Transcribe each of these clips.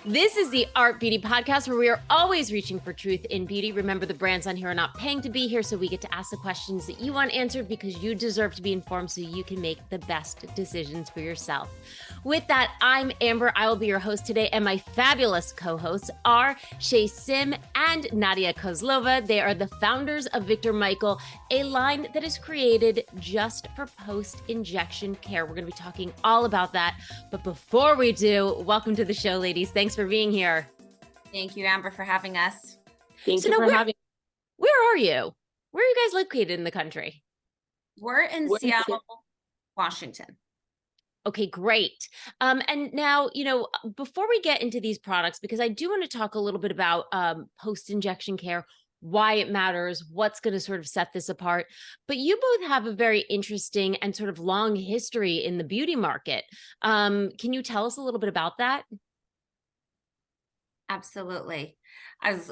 This is the Art Beauty Podcast where we are always reaching for truth in beauty. Remember, the brands on here are not paying to be here, so we get to ask the questions that you want answered because you deserve to be informed so you can make the best decisions for yourself. With that, I'm Amber. I will be your host today, and my fabulous co-hosts are Shay Sim and Nadya Kozlova. They are the founders of Viktor Michael, a line that is created just for post-injection care. We're going to be talking all about that. But before we do, welcome to the show, ladies. Thanks for being here. Thank you, Amber, for having us. Thank you for having. Where are you? Where are you guys located in the country? We're in Seattle, Washington. Okay, great. And now, before we get into these products, because I do want to talk a little bit about post-injection care, why it matters, what's going to sort of set this apart. But you both have a very interesting and sort of long history in the beauty market. Can you tell us a little bit about that? Absolutely. I was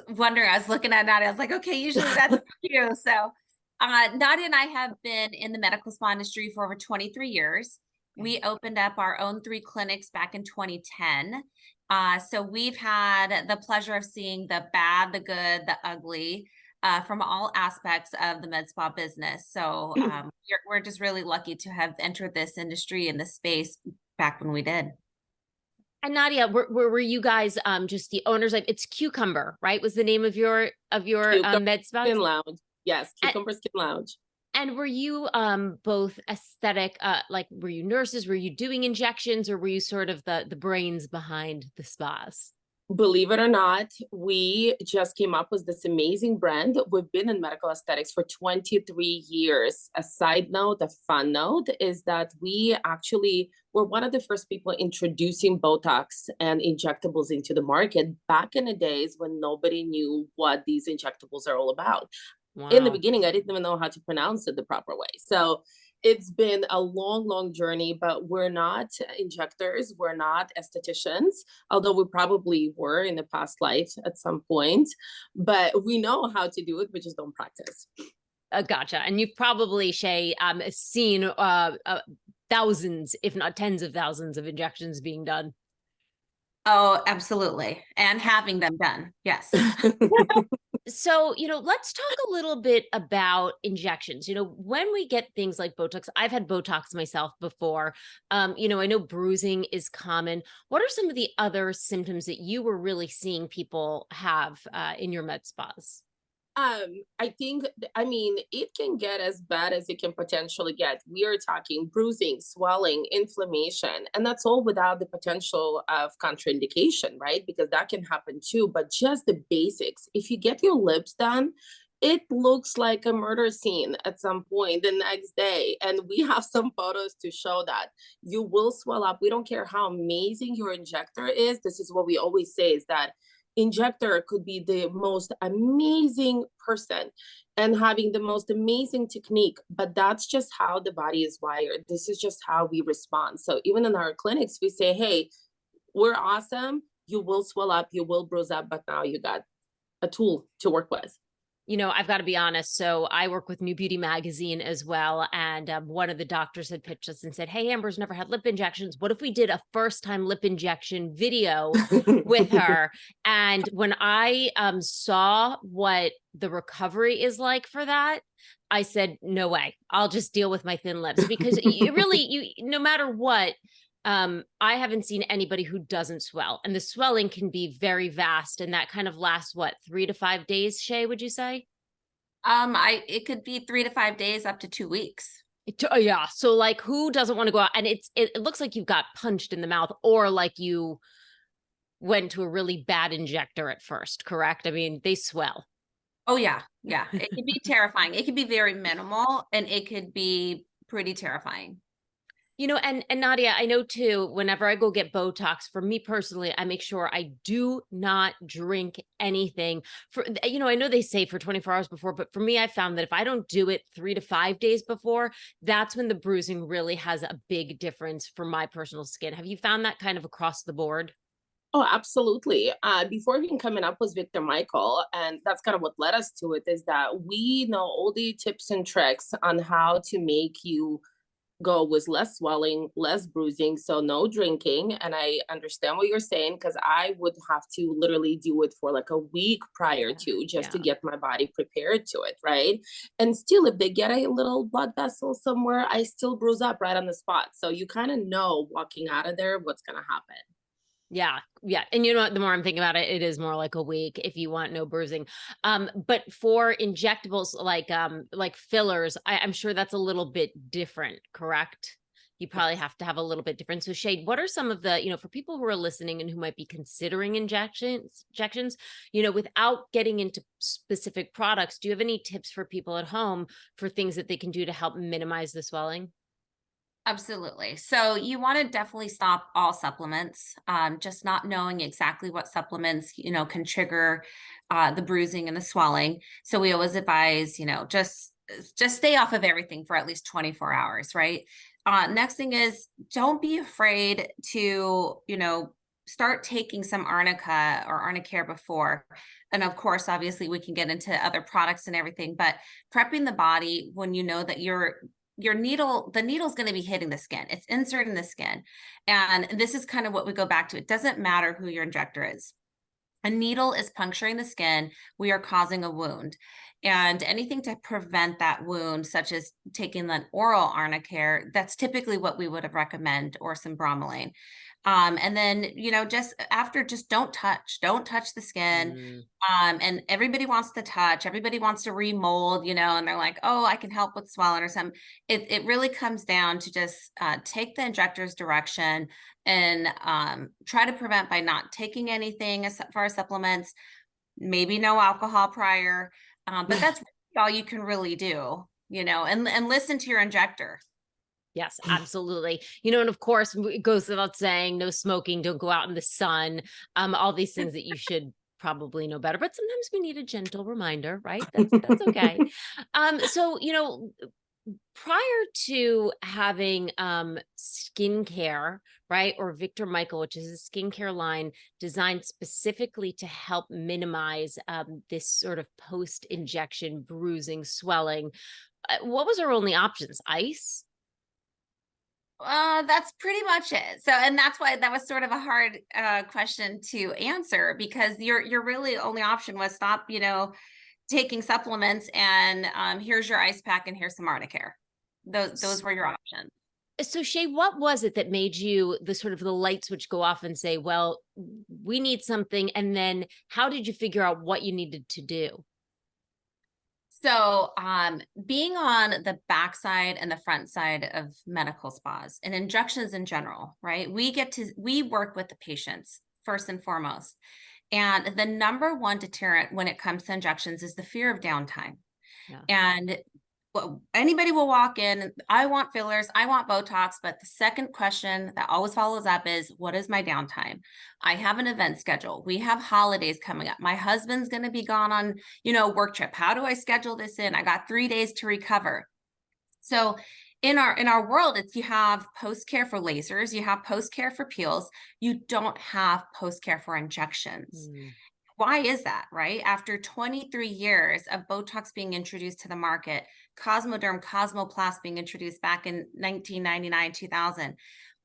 looking at Nadya, I was like, okay, usually that's you. So Nadya and I have been in the medical spa industry for over 23 years. We opened up our own 3 clinics back in 2010. So we've had the pleasure of seeing the bad, the good, the ugly from all aspects of the med spa business. So we're just really lucky to have entered this industry in this space back when we did. And Nadya, were you guys just the owners? It's Cucumber, right? Was the name of your med spa? Skin Lounge. Yes, Cucumber Skin Lounge. And were you both aesthetic, were you nurses? Were you doing injections, or were you sort of the brains behind the spas? Believe it or not, we just came up with this amazing brand. We've been in medical aesthetics for 23 years. A side note, a fun note, is that we actually were one of the first people introducing Botox and injectables into the market back in the days when nobody knew what these injectables are all about. Wow. In the beginning, I didn't even know how to pronounce it the proper way. So it's been a long, long journey, but we're not injectors. We're not estheticians, although we probably were in the past life at some point, but we know how to do it. We just don't practice. Gotcha. And you've probably, Shay, seen thousands, if not tens of thousands of injections being done. Oh, absolutely. And having them done. Yes. So, let's talk a little bit about injections. When we get things like Botox, I've had Botox myself before. I know bruising is common. What are some of the other symptoms that you were really seeing people have in your med spas? It can get as bad as it can potentially get. We are talking bruising, swelling, inflammation, and that's all without the potential of contraindication, right? Because that can happen too, but just the basics. If you get your lips done, it looks like a murder scene at some point the next day. And we have some photos to show that. You will swell up. We don't care how amazing your injector is. This is what we always say, is that injector could be the most amazing person and having the most amazing technique, but that's just how the body is wired. This is just how we respond. So even in our clinics, we say, hey, we're awesome. You will swell up, you will bruise up, but now you got a tool to work with. I've got to be honest. So I work with New Beauty Magazine as well. And one of the doctors had pitched us and said, hey, Amber's never had lip injections. What if we did a first time lip injection video with her? And when I saw what the recovery is like for that, I said, no way, I'll just deal with my thin lips, because no matter what, I haven't seen anybody who doesn't swell, and the swelling can be very vast, and that kind of lasts 3 to 5 days. Shay, would you say? It could be 3 to 5 days up to 2 weeks. Yeah. So who doesn't want to go out? And it looks like you got punched in the mouth, or like you went to a really bad injector at first, correct? I mean, they swell. Oh yeah. Yeah. It could be terrifying. It could be very minimal, and it could be pretty terrifying. And Nadya, I know too, whenever I go get Botox, for me personally, I make sure I do not drink anything I know they say for 24 hours before, but for me, I found that if I don't do it 3 to 5 days before, that's when the bruising really has a big difference for my personal skin. Have you found that kind of across the board? Oh, absolutely. Before even coming up with Viktor Michael, and that's kind of what led us to it, is that we know all the tips and tricks on how to make you go with less swelling, less bruising, so no drinking. And I understand what you're saying, because I would have to literally do it for like a week prior to, just to get my body prepared to it, right? And still, if they get a little blood vessel somewhere, I still bruise up right on the spot. So you kind of know walking out of there what's going to happen. Yeah. Yeah. And you know what, the more I'm thinking about it, it is more like a week if you want no bruising. But for injectables like fillers, I'm sure that's a little bit different, correct? You probably have to have a little bit different. So Shade, what are some of the, for people who are listening and who might be considering injections, without getting into specific products, do you have any tips for people at home for things that they can do to help minimize the swelling? Absolutely. So you want to definitely stop all supplements. Just not knowing exactly what supplements, can trigger the bruising and the swelling. So we always advise, just stay off of everything for at least 24 hours, right? Next thing is, don't be afraid to, start taking some arnica or arnicare before. And of course, obviously we can get into other products and everything, but prepping the body when you know that the needle's going to be hitting the skin. It's inserting the skin. And this is kind of what we go back to. It doesn't matter who your injector is. A needle is puncturing the skin. We are causing a wound. And anything to prevent that wound, such as taking an oral arnicare, that's typically what we would have recommend, or some bromelain. And then, just don't touch the skin. And everybody wants to touch, everybody wants to remold, and they're like, oh, I can help with swelling or something. It really comes down to just take the injector's direction and try to prevent by not taking anything as far as supplements, maybe no alcohol prior. But that's all you can really do, and listen to your injector. Yes, absolutely. And of course, it goes without saying, no smoking, don't go out in the sun, all these things that you should probably know better, but sometimes we need a gentle reminder, right? That's okay. So, prior to having skincare, right, or Viktor Michael, which is a skincare line designed specifically to help minimize this sort of post-injection bruising, swelling, what was our only options? Ice? That's pretty much it. So, and that's why that was sort of a hard question to answer, because your really only option was stop, taking supplements, and here's your ice pack and here's some Arnicare. Those were your options. So Shay, what was it that made you the light switch go off and say, well, we need something? And then how did you figure out what you needed to do? So being on the backside and the front side of medical spas and injections in general, right? We work with the patients first and foremost. And the number one deterrent when it comes to injections is the fear of downtime. Yeah. And anybody will walk in, I want fillers, I want Botox, but the second question that always follows up is, what is my downtime? I have an event schedule. We have holidays coming up. My husband's going to be gone on, work trip. How do I schedule this in? I got 3 days to recover. So in our world, it's, you have post-care for lasers, you have post-care for peels, you don't have post-care for injections. Why is that, right? After 23 years of Botox being introduced to the market, Cosmoderm, Cosmoplast being introduced back in 1999, 2000,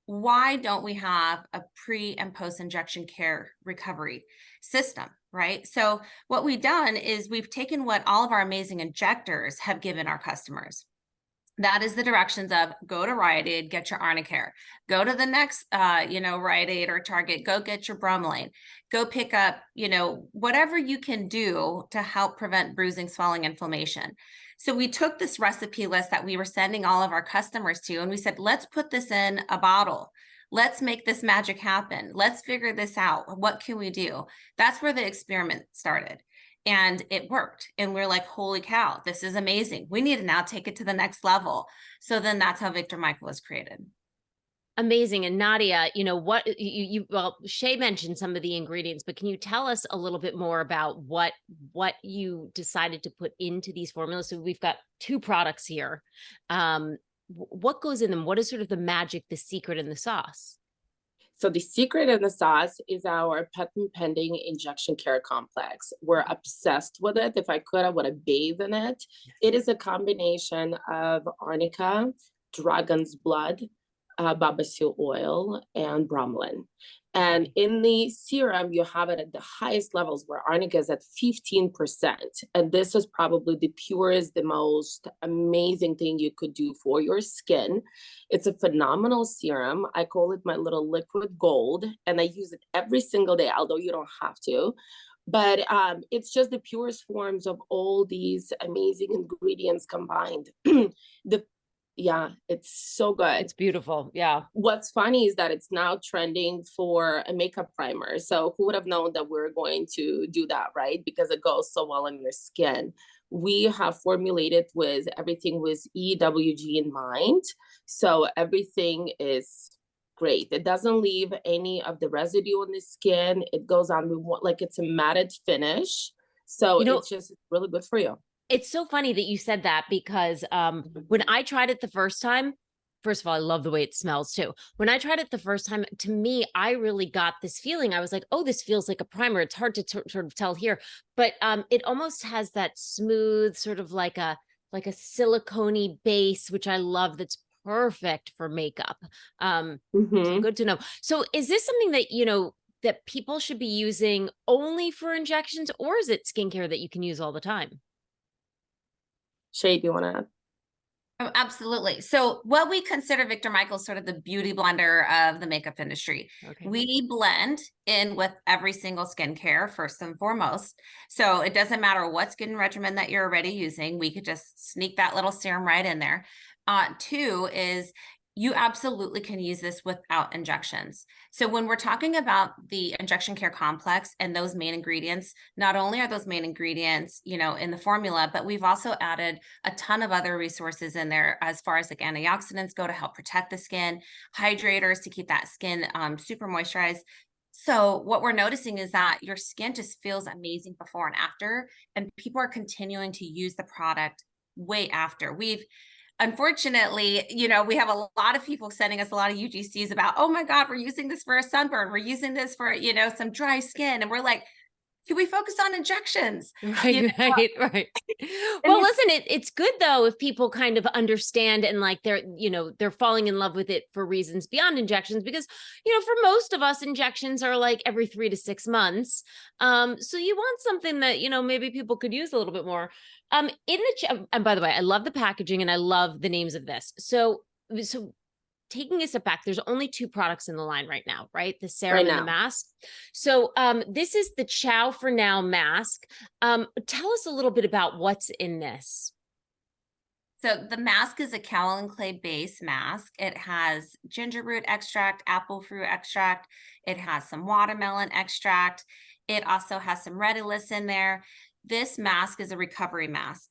why don't we have a pre and post injection care recovery system, right? So what we've done is we've taken what all of our amazing injectors have given our customers. That is the directions of, go to Rite Aid, get your Arnicare, go to the next, Rite Aid or Target, go get your bromelain, go pick up, whatever you can do to help prevent bruising, swelling, inflammation. So we took this recipe list that we were sending all of our customers to, and we said, let's put this in a bottle. Let's make this magic happen. Let's figure this out. What can we do? That's where the experiment started. And it worked. And we're like, holy cow, this is amazing. We need to now take it to the next level. So then that's how Viktor Michael was created. Amazing. And Nadya, what well, Shay mentioned some of the ingredients, but can you tell us a little bit more about what you decided to put into these formulas? So we've got 2 products here. What goes in them? What is sort of the magic, the secret in the sauce? So the secret in the sauce is our patent pending injection care complex. We're obsessed with it. If I could, I would have bathed in it. It is a combination of arnica, dragon's blood, babasil oil, and bromelain. And in the serum, you have it at the highest levels where arnica is at 15%. And this is probably the purest, the most amazing thing you could do for your skin. It's a phenomenal serum. I call it my little liquid gold, and I use it every single day, although you don't have to. But it's just the purest forms of all these amazing ingredients combined. Yeah, it's so good. It's beautiful. Yeah. What's funny is that it's now trending for a makeup primer. So who would have known that we're going to do that, right? Because it goes so well on your skin. We have formulated with everything with EWG in mind. So everything is great. It doesn't leave any of the residue on the skin. It goes on, like it's a matted finish. So it's just really good for you. It's so funny that you said that because when I tried it the first time, first of all, I love the way it smells too. When I tried it the first time, to me, I really got this feeling. I was like, oh, this feels like a primer. It's hard to sort of tell here, but it almost has that smooth sort of like a silicone-y base, which I love. That's perfect for makeup. So good to know. So is this something that, that people should be using only for injections, or is it skincare that you can use all the time? Shay, do you want to add? Oh, absolutely. So what we consider Viktor Michael sort of the beauty blender of the makeup industry. Okay. We blend in with every single skincare first and foremost. So it doesn't matter what skin regimen that you're already using. We could just sneak that little serum right in there. Two is you absolutely can use this without injections. So when we're talking about the injection care complex and those main ingredients, not only are those main ingredients, in the formula, but we've also added a ton of other resources in there as far as like antioxidants go to help protect the skin, hydrators to keep that skin super moisturized. So what we're noticing is that your skin just feels amazing before and after, and people are continuing to use the product way after. Unfortunately, we have a lot of people sending us a lot of UGCs about, oh my God, we're using this for a sunburn. We're using this for, some dry skin. And we're like, can we focus on injections? Right. Well, listen, it's good though, if people kind of understand and like they're falling in love with it for reasons beyond injections, because, for most of us, injections are like every 3 to 6 months. So you want something that, maybe people could use a little bit more. And by the way, I love the packaging and I love the names of this. So taking a step back, there's only 2 products in the line right now, right? The serum and the mask. So this is the Ciao for Now mask. Tell us a little bit about what's in this. So the mask is a kaolin clay base mask. It has ginger root extract, apple fruit extract. It has some watermelon extract. It also has some retilis in there. This mask is a recovery mask.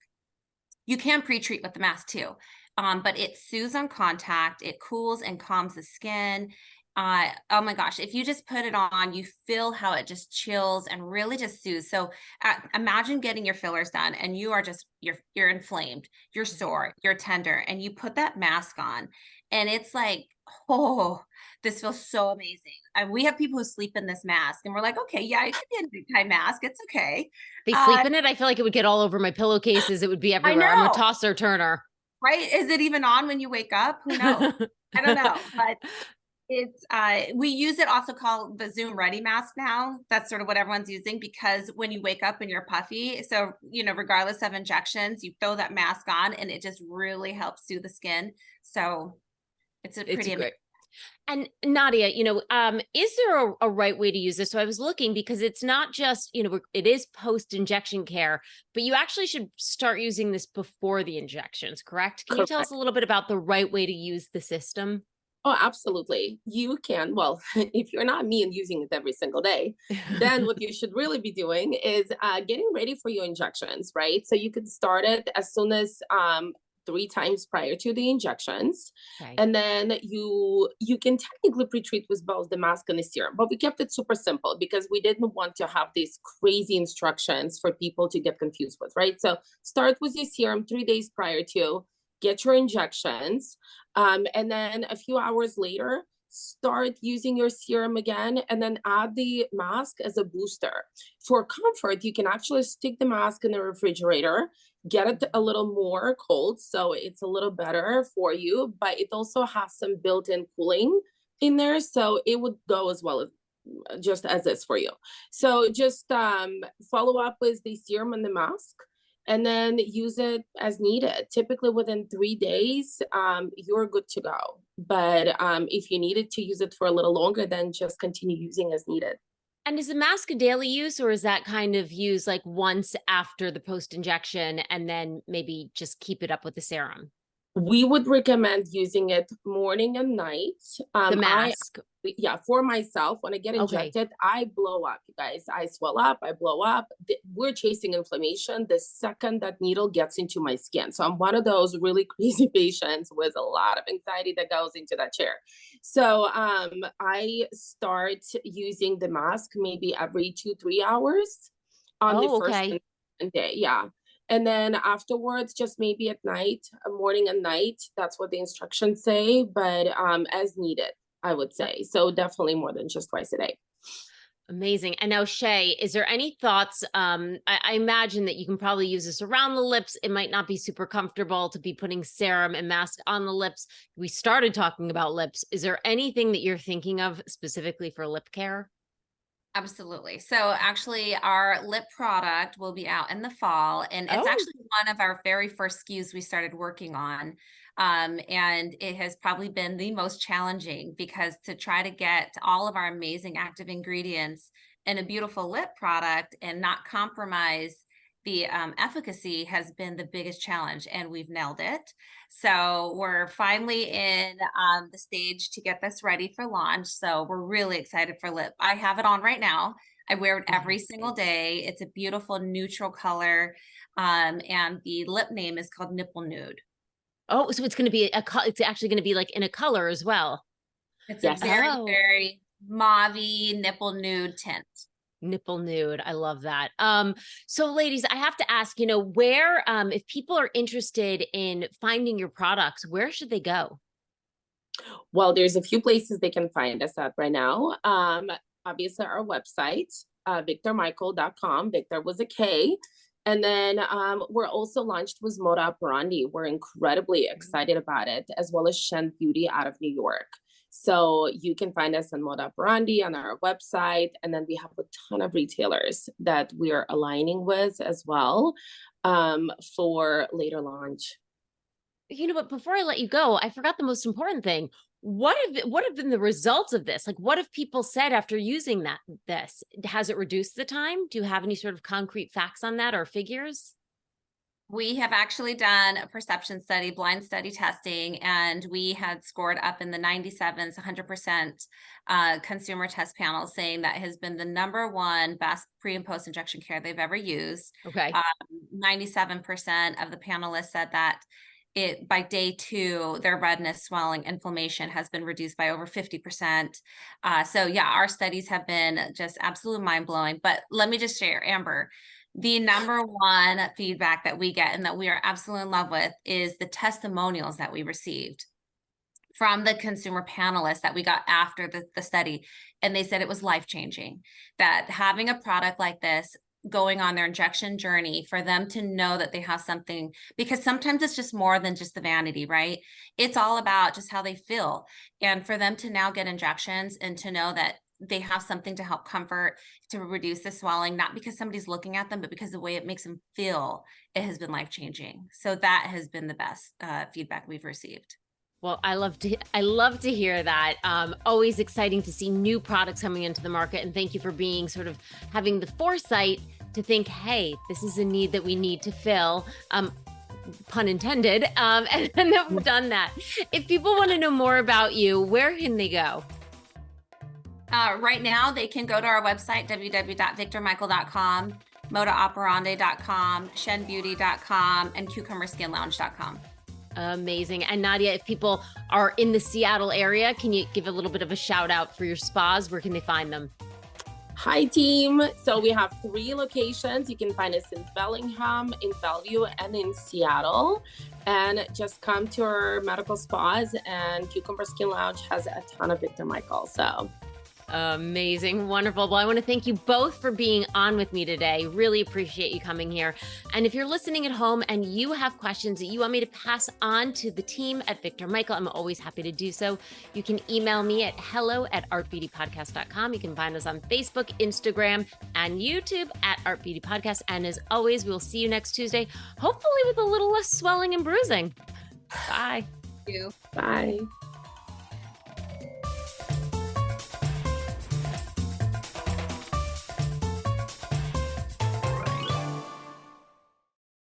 You can pre-treat with the mask too. But it soothes on contact, it cools and calms the skin. Oh my gosh, if you just put it on, you feel how it just chills and really just soothes. So imagine getting your fillers done and you are just, you're inflamed, you're sore, you're tender, and you put that mask on and it's like, oh, this feels so amazing. And we have people who sleep in this mask and we're like, okay, yeah, it could be a nighttime mask. It's okay. They sleep in it. I feel like it would get all over my pillowcases. It would be everywhere. I'm a tosser turner. Right? Is it even on when you wake up? Who knows? I don't know, but it's, we use it also called the Zoom Ready mask now. That's sort of what everyone's using because when you wake up and you're puffy, so, regardless of injections, you throw that mask on and it just really helps soothe the skin. So it's pretty great. And Nadya, is there a right way to use this? So I was looking because it's not just, it is post-injection care, but you actually should start using this before the injections, correct? Can you tell us a little bit about the right way to use the system? Oh, absolutely. You can. Well, if you're not me and using it every single day, then what you should really be doing is getting ready for your injections, right? So you could start it as soon as 3 times prior to the injections. Okay. And then you can technically pre-treat with both the mask and the serum, but we kept it super simple because we didn't want to have these crazy instructions for people to get confused with, right? So start with your serum 3 days prior to, get your injections, and then a few hours later, start using your serum again, and then add the mask as a booster. For comfort, you can actually stick the mask in the refrigerator get it a little more cold, so it's a little better for you, but it also has some built-in cooling in there, so it would go as well as just as is for you. So just follow up with the serum and the mask, and then use it as needed. Typically within 3 days, you're good to go. But if you needed to use it for a little longer, then just continue using as needed. And is the mask a daily use, or is that kind of used like once after the post injection and then maybe just keep it up with the serum? We would recommend using it morning and night. The mask. Yeah, for myself, when I get Okay. injected, I blow up, you guys. I swell up, I blow up. We're chasing inflammation the second that needle gets into my skin. So I'm one of those really crazy patients with a lot of anxiety that goes into that chair. So I start using the mask maybe every 2-3 hours on the Oh, first okay. and second day. Yeah. And then afterwards, just maybe at night, morning and night. That's what the instructions say, but as needed, I would say. So definitely more than just twice a day. Amazing. And now, Shay, is there any thoughts? I imagine that you can probably use this around the lips. It might not be super comfortable to be putting serum and mask on the lips. We started talking about lips. Is there anything that you're thinking of specifically for lip care? Absolutely. So actually our lip product will be out in the fall, and it's Oh, actually one of our very first SKUs we started working on. And it has probably been the most challenging because to try to get all of our amazing active ingredients in a beautiful lip product and not compromise the efficacy has been the biggest challenge, and we've nailed it. So we're finally in the stage to get this ready for launch. So we're really excited for lip. I have it on right now. I wear it every single day. It's a beautiful neutral color. And the lip name is called Nipple Nude. oh, so it's going to be it's actually going to be like in a color as well. It's a Yes. very, Oh, very mauvey nipple nude tint. nipple nude. I love that. So ladies, I have to ask, where, if people are interested in finding your products, where should they go? Well, there's a few places they can find us at right now. Obviously, our website, ViktorMichael.com. Victor was a K. And then we're also launched with Moda Operandi. We're incredibly excited about it, as well as Shen Beauty out of New York. So you can find us on Moda Operandi on our website. And then we have a ton of retailers that we are aligning with as well for later launch. But before I let you go, I forgot the most important thing. What have been the results of this? Like, what have people said after using this? Has it reduced the time? Do you have any sort of concrete facts on that or figures? We have actually done a perception study, blind study testing, and we had scored up in the 97s, 100% consumer test panel, saying that has been the #1 best pre and post injection care they've ever used. Okay. 97% of the panelists said that by day 2, their redness, swelling, inflammation has been reduced by over 50%. So yeah, our studies have been just absolutely mind blowing. But let me just share, Amber, the #1 feedback that we get and that we are absolutely in love with is the testimonials that we received from the consumer panelists that we got after the study. And they said it was life-changing, that having a product like this going on their injection journey, for them to know that they have something, because sometimes it's just more than just the vanity, right? It's all about just how they feel. And for them to now get injections and to know that they have something to help comfort, to reduce the swelling, not because somebody's looking at them, but because the way it makes them feel, it has been life-changing. So that has been the best feedback we've received. Well, I love to hear that. Always exciting to see new products coming into the market. And thank you for being having the foresight to think, hey, this is a need that we need to fill. Pun intended. And that we've done that. If people want to know more about you, where can they go? Right now, they can go to our website, www.viktormichael.com, modaoperandi.com, shenbeauty.com, and cucumberskinlounge.com. Amazing. And Nadya, if people are in the Seattle area, can you give a little bit of a shout out for your spas? Where can they find them? Hi, team. So we have 3 locations. You can find us in Bellingham, in Bellevue, and in Seattle. And just come to our medical spas, and Cucumber Skin Lounge has a ton of Viktor Michael. So Amazing. Wonderful. Well, I want to thank you both for being on with me today. Really appreciate you coming here. And if you're listening at home and you have questions that you want me to pass on to the team at Viktor Michael, I'm always happy to do so. You can email me at hello@artbeautypodcast.com. You can find us on Facebook, Instagram, and YouTube at Art Beauty Podcast. And as always, we will see you next Tuesday, hopefully with a little less swelling and bruising. Bye. Thank you. Bye.